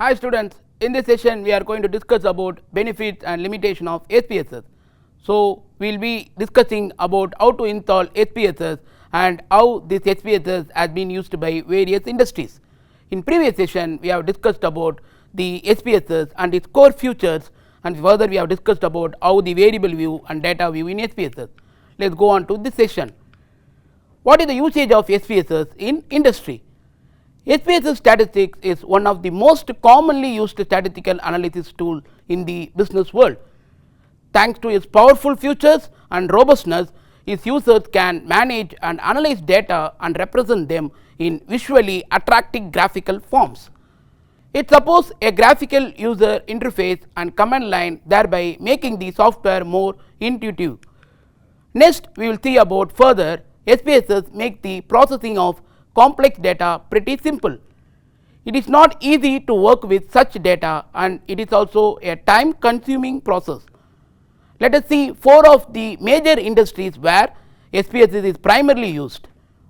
Hi students, in this session we are going to discuss about benefits and limitation of SPSS. So, we will be discussing about how to install SPSS and how this SPSS has been used by various industries. In previous session we have discussed about the SPSS and its core features, and further we have discussed about how the variable view and data view in SPSS. Let us go on to this session. What is the usage of SPSS in industry? SPSS statistics is one of the most commonly used statistical analysis tool in the business world. Thanks to its powerful features and robustness, its users can manage and analyze data and represent them in visually attractive graphical forms. It supports a graphical user interface and command line, thereby making the software more intuitive. Next, we will see about further SPSS make the processing of complex data pretty simple. It is not easy to work with such data, and it is also a time consuming process. Let us see 4 of the major industries where SPSS is primarily used.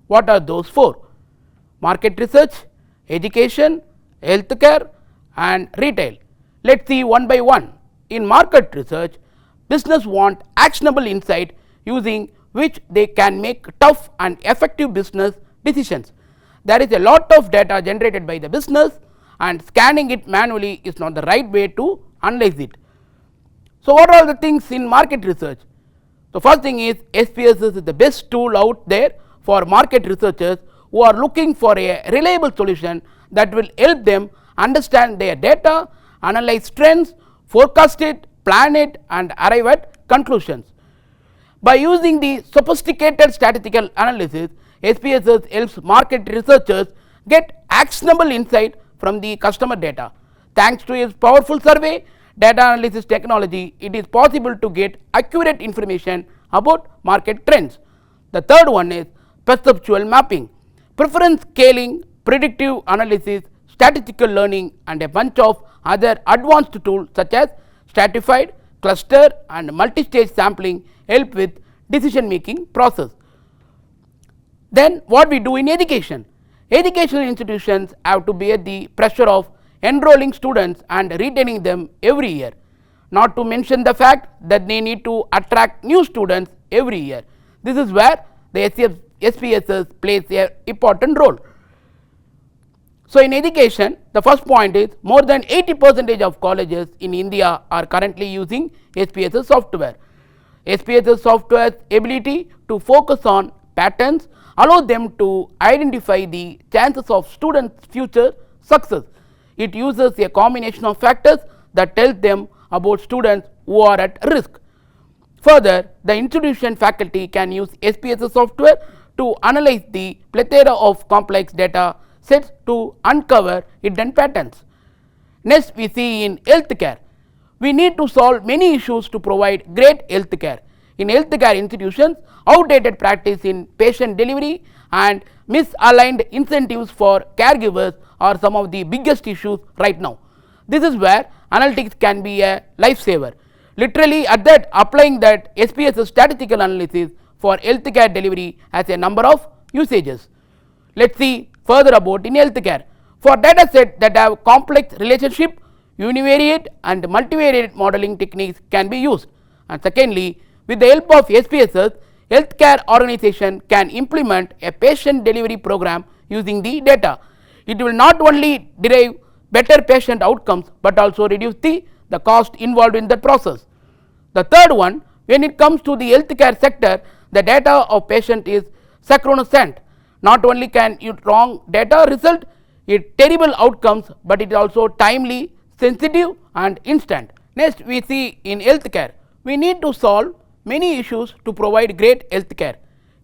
What are those 4? Market research, education, healthcare and retail. Let us see one by one. In market research, business want actionable insight using which they can make tough and effective business decisions. There is a lot of data generated by the business, and scanning it manually is not the right way to analyze it. So, what are the things in market research? The first thing is SPSS is the best tool out there for market researchers who are looking for a reliable solution that will help them understand their data, analyze trends, forecast it, plan it and arrive at conclusions. By using the sophisticated statistical analysis, SPSS helps market researchers get actionable insight from the customer data. Thanks to its powerful survey data analysis technology, it is possible to get accurate information about market trends. The third one is perceptual mapping, preference scaling, predictive analysis, statistical learning and a bunch of other advanced tools such as stratified, cluster and multi-stage sampling help with decision making process. Then what we do in education? Educational institutions have to bear the pressure of enrolling students and retaining them every year, not to mention the fact that they need to attract new students every year. This is where the SPSS plays an important role. So, in education, the first point is more than 80% of colleges in India are currently using SPSS software. SPSS software's ability to focus on patterns allow them to identify the chances of students' future success. It uses a combination of factors that tells them about students who are at risk. Further, the institution faculty can use SPSS software to analyze the plethora of complex data sets to uncover hidden patterns. Next, we see in healthcare. We need to solve many issues to provide great healthcare. In healthcare institutions, outdated practice in patient delivery and misaligned incentives for caregivers are some of the biggest issues right now. This is where analytics can be a lifesaver. Literally at that, applying that SPSS statistical analysis for healthcare delivery has a number of usages. Let us see further about in healthcare. For data set that have complex relationship, univariate and multivariate modeling techniques can be used. And secondly, with the help of SPSS, healthcare organization can implement a patient delivery program using the data. It will not only derive better patient outcomes, but also reduce the cost involved in that process. The third one, when it comes to the healthcare sector, the data of patient is synchronous. Not only can you wrong data result it terrible outcomes, but it is also timely, sensitive and instant. Next, we see in healthcare, we need to solve many issues to provide great healthcare.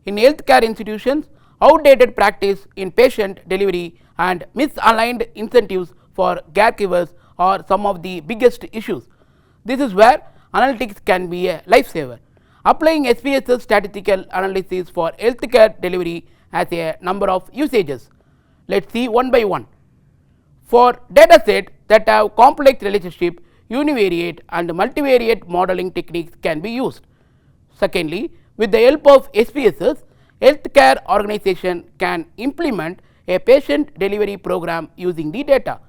In healthcare institutions, outdated practice in patient delivery and misaligned incentives for caregivers are some of the biggest issues. This is where analytics can be a lifesaver. Applying SPSS statistical analysis for healthcare delivery has a number of usages. Let us see one by one. For data set that have complex relationship, univariate and multivariate modeling techniques can be used. Secondly, with the help of SPSS, healthcare organization can implement a patient delivery program using the data.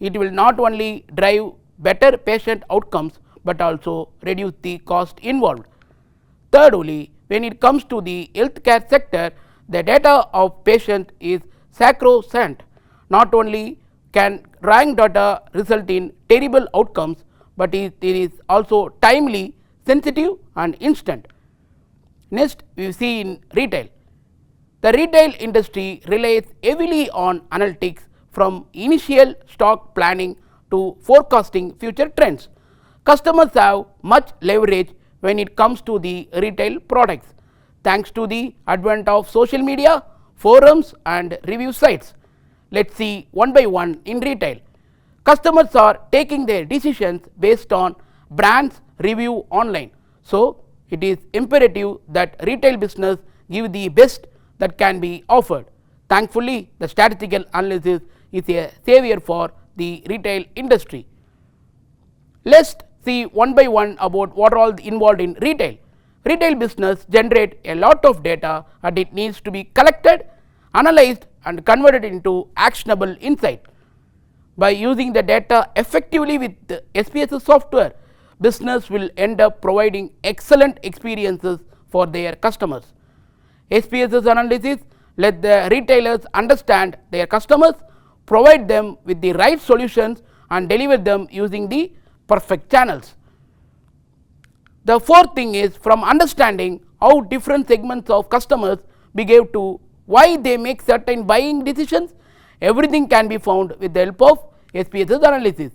it will not only drive better patient outcomes, but also reduce the cost involved. Thirdly, when it comes to the healthcare sector, the data of patient is sacrosanct. Not only can wrong data result in terrible outcomes, but it is also timely, sensitive and instant. Next, we see in retail. The retail industry relies heavily on analytics, from initial stock planning to forecasting future trends. Customers have much leverage when it comes to the retail products, thanks to the advent of social media, forums and review sites. Let us see one by one in retail. Customers are taking their decisions based on brands review online. So, it is imperative that retail business give the best that can be offered. Thankfully, the statistical analysis is a savior for the retail industry. Let us see one by one about what are all involved in retail. Retail business generate a lot of data, and it needs to be collected, analyzed and converted into actionable insight. By using the data effectively with the SPSS software, business will end up providing excellent experiences for their customers. SPSS analysis let the retailers understand their customers, provide them with the right solutions and deliver them using the perfect channels. The fourth thing is, from understanding how different segments of customers behave to why they make certain buying decisions, everything can be found with the help of SPSS analysis.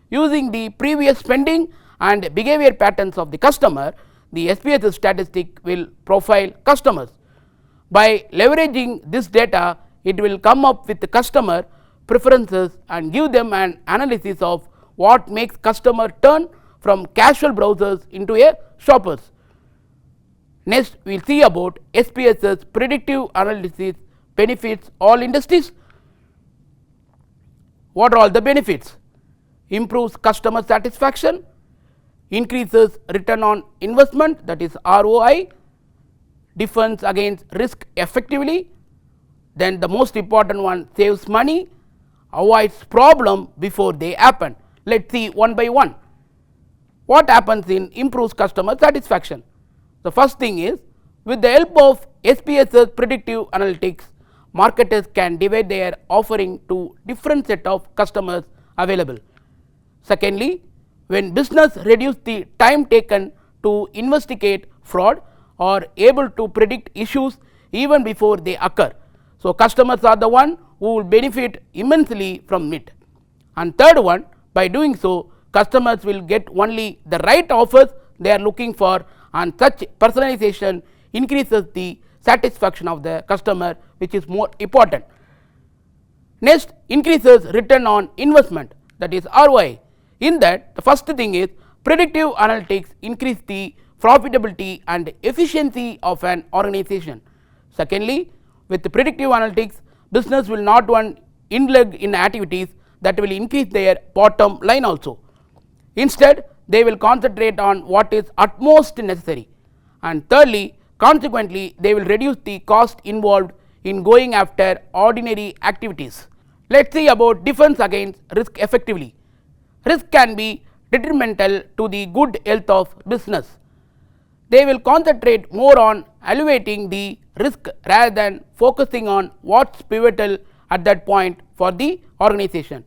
Using the previous spending and behavior patterns of the customer, the SPSS statistic will profile customers. By leveraging this data, it will come up with the customer preferences and give them an analysis of what makes customer turn from casual browsers into a shoppers. Next, we will see about SPSS predictive analysis benefits all industries. What are all the benefits? Improves customer satisfaction, increases return on investment, that is ROI, defends against risk effectively, then the most important one, saves money, avoids problem before they happen. Let us see one by one. What happens in improves customer satisfaction? The first thing is, with the help of SPSS predictive analytics, marketers can divide their offering to different set of customers available. Secondly, when business reduce the time taken to investigate fraud, or able to predict issues even before they occur. So, customers are the one who will benefit immensely from it. And third one, by doing so, customers will get only the right offers they are looking for, and such personalization increases the satisfaction of the customer, which is more important. Next, increases return on investment, that is ROI. In that, the first thing is, predictive analytics increase the profitability and efficiency of an organization. Secondly, with the predictive analytics, business will not want indulge in activities that will increase their bottom line also. Instead, they will concentrate on what is utmost necessary. And thirdly, consequently, they will reduce the cost involved in going after ordinary activities. Let us see about defense against risk effectively. Risk can be detrimental to the good health of business. They will concentrate more on elevating the risk rather than focusing on what is pivotal at that point for the organization.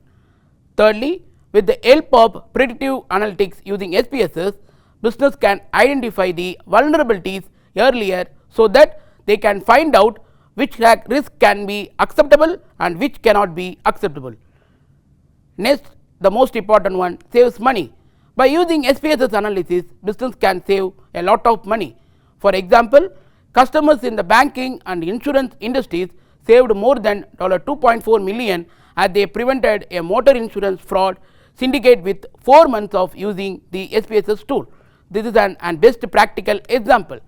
Thirdly, with the help of predictive analytics using SPSS, business can identify the vulnerabilities earlier, so that they can find out which risk can be acceptable and which cannot be acceptable. Next, the most important one, saves money. By using SPSS analysis, business can save a lot of money. For example, customers in the banking and insurance industries saved more than $2.4 million as they prevented a motor insurance fraud syndicate with 4 months of using the SPSS tool. This is an best practical example.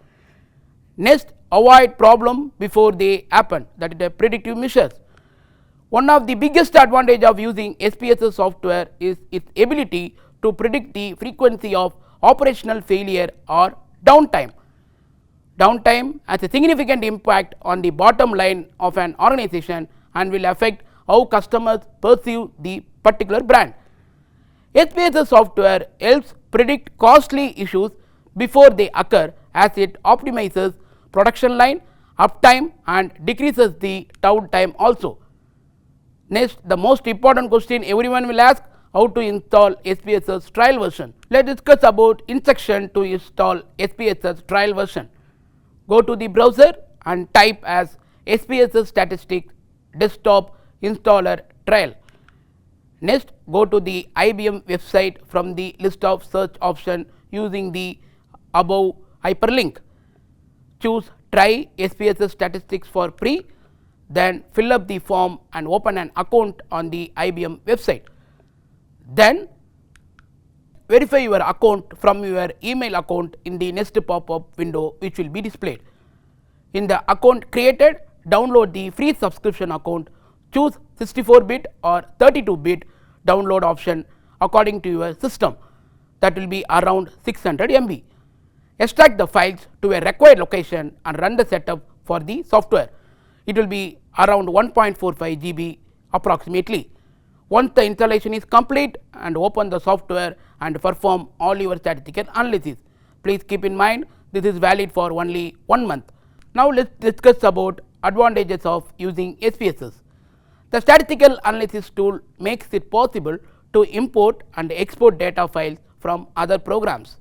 Next, avoid problem before they happen, that is the predictive measures. One of the biggest advantage of using SPSS software is its ability to predict the frequency of operational failure or downtime. Downtime has a significant impact on the bottom line of an organization and will affect how customers perceive the particular brand. SPSS software helps predict costly issues before they occur, as it optimizes production line uptime and decreases the downtime also. Next, the most important question everyone will ask: how to install SPSS trial version. Let us discuss about instruction to install SPSS trial version. Go to the browser and type as SPSS statistics desktop installer trial. Next, go to the IBM website from the list of search option using the above hyperlink. Choose try SPSS statistics for free, then fill up the form and open an account on the IBM website. Then verify your account from your email account in the next pop-up window which will be displayed. In the account created, download the free subscription account, choose 64-bit or 32-bit download option according to your system, that will be around 600 MB. Extract the files to a required location and run the setup for the software. It will be around 1.45 GB approximately. Once the installation is complete, and open the software and perform all your statistical analysis. Please keep in mind this is valid for only 1 month. Now let us discuss about advantages of using SPSS. The statistical analysis tool makes it possible to import and export data files from other programs.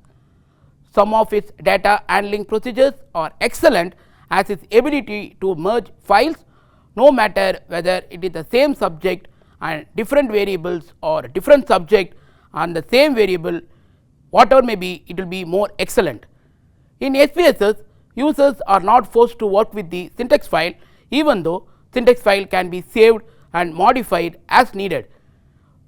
Some of its data handling procedures are excellent, as its ability to merge files no matter whether it is the same subject and different variables or different subject on the same variable, whatever may be, it will be more excellent. In SPSS, users are not forced to work with the syntax file, even though syntax file can be saved and modified as needed.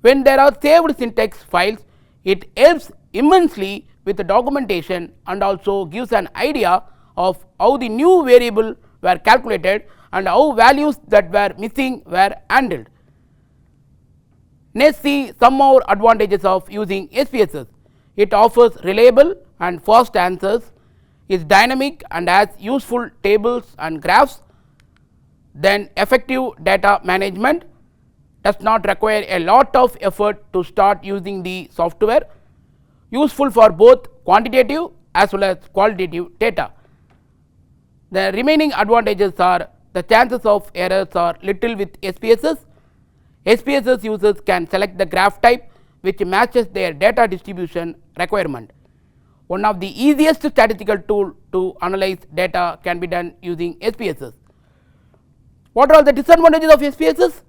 When there are saved syntax files, it helps immensely with the documentation and also gives an idea of how the new variable were calculated and how values that were missing were handled. Next, see some more advantages of using SPSS. It offers reliable and fast answers, is dynamic and has useful tables and graphs. Then effective data management, does not require a lot of effort to start using the software, useful for both quantitative as well as qualitative data. The remaining advantages are: the chances of errors are little with SPSS. SPSS users can select the graph type which matches their data distribution requirement. One of the easiest statistical tool to analyze data can be done using SPSS. What are the disadvantages of SPSS?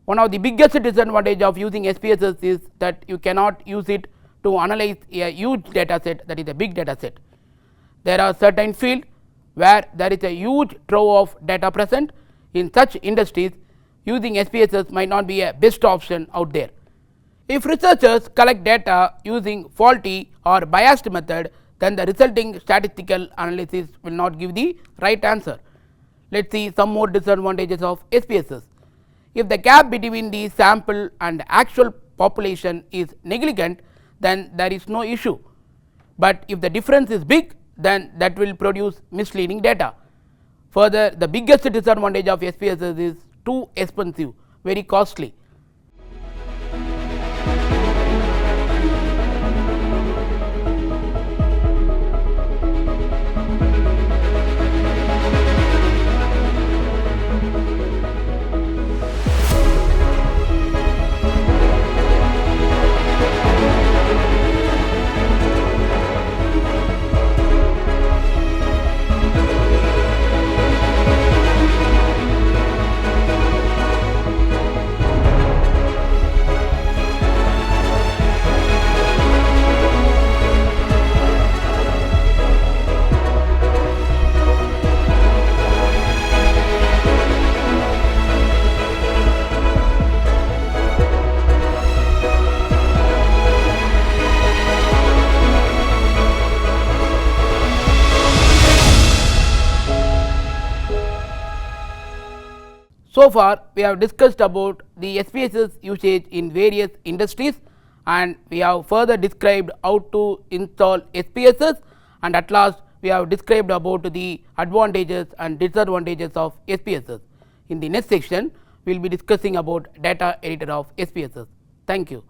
One of the biggest disadvantage of using SPSS is that you cannot use it to analyze a huge data set, that is a big data set. There are certain fields where there is a huge trove of data present. In such industries, using SPSS might not be a best option out there. If researchers collect data using faulty or biased method, then the resulting statistical analysis will not give the right answer. Let us see some more disadvantages of SPSS. If the gap between the sample and actual population is negligent, then there is no issue, but if the difference is big, then that will produce misleading data. Further, the biggest disadvantage of SPSS is too expensive, very costly. So far we have discussed about the SPSS usage in various industries, and we have further described how to install SPSS, and at last we have described about the advantages and disadvantages of SPSS. In the next section we will be discussing about data editor of SPSS. Thank you.